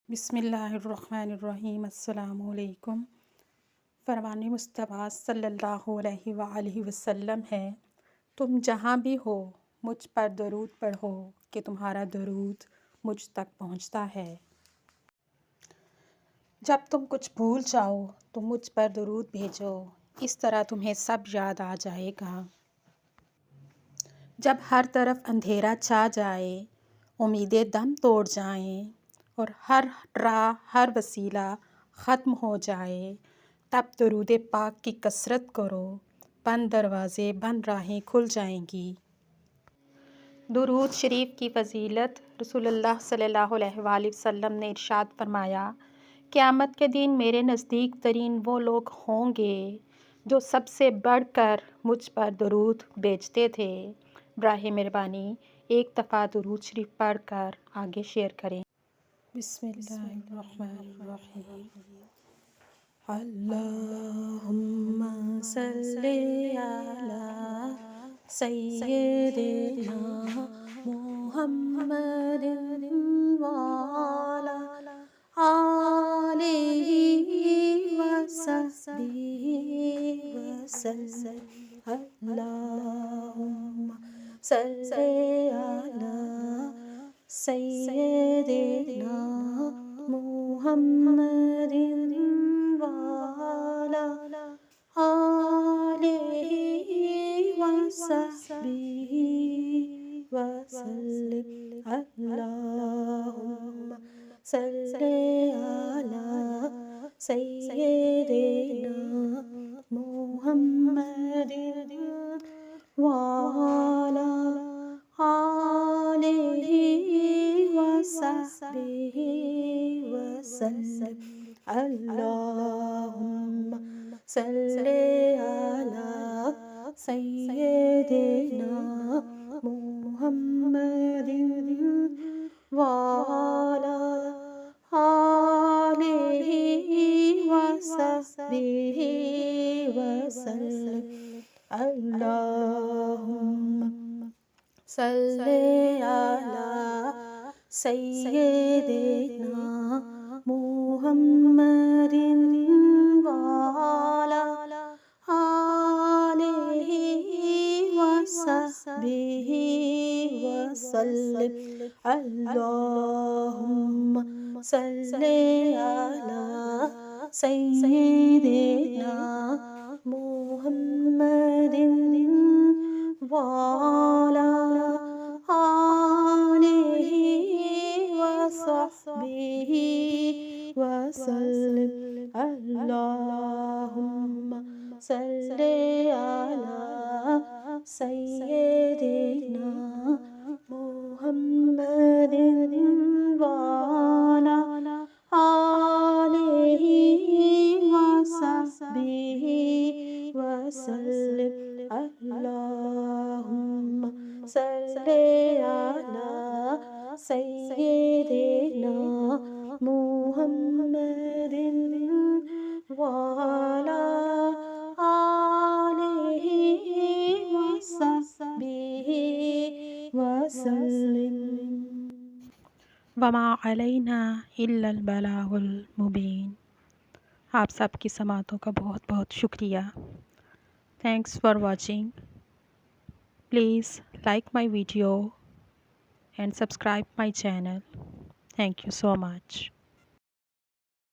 بسم اللہ الرحمن الرحیم۔ السلام علیکم۔ فرمان مصطفیٰ صلی اللہ علیہ وآلہ وسلم ہے، تم جہاں بھی ہو مجھ پر درود پڑھو کہ تمہارا درود مجھ تک پہنچتا ہے۔ جب تم کچھ بھول جاؤ تو مجھ پر درود بھیجو، اس طرح تمہیں سب یاد آ جائے گا۔ جب ہر طرف اندھیرا چھا جائے، امیدیں دم توڑ جائیں اور ہر راہ ہر وسیلہ ختم ہو جائے، تب درود پاک کی کثرت کرو، بند دروازے بند راہیں کھل جائیں گی۔ درود شریف کی فضیلت۔ رسول اللہ صلی اللہ علیہ وآلہ وسلم نے ارشاد فرمایا، قیامت کے دن میرے نزدیک ترین وہ لوگ ہوں گے جو سب سے بڑھ کر مجھ پر درود بھیجتے تھے۔ براہ مہربانی ایک دفعہ درود شریف پڑھ کر آگے شیئر کریں۔ بسم اللہ الرحمن الرحیم۔ اللہم صلی علی سیدنا محمد وعلی آلہ وصحبہ وسلم۔ اللہم صلی علی سیدنا محمد وعلی آلہ وصحبہ وسلم۔ اللہم صلی علی سیدنا محمد وعلی آلہ وصحبہ وسلم۔ اللہم صلی علی سیدنا محمد وعلی آلہ وصحبہ وسلم۔ اللہم صلی علی سیدنا محمد وعلی آلہ وصحبہ وسلم۔ اللہم صلی علی سیدنا محمد وعلی آلہ وصحبہ وسلم۔ اللہم صلی علی سیدنا محمد وعلی آلہ وصحبہ وسلم۔ اللہم صلی علی سیدنا محمد وعلی آلہ وصحبہ وسلم۔ وما علینا الا البلاغ المبین۔ آپ سب کی سماعتوں کا بہت بہت شکریہ۔ Thanks for watching. Please like my video and subscribe my channel. Thank you so much.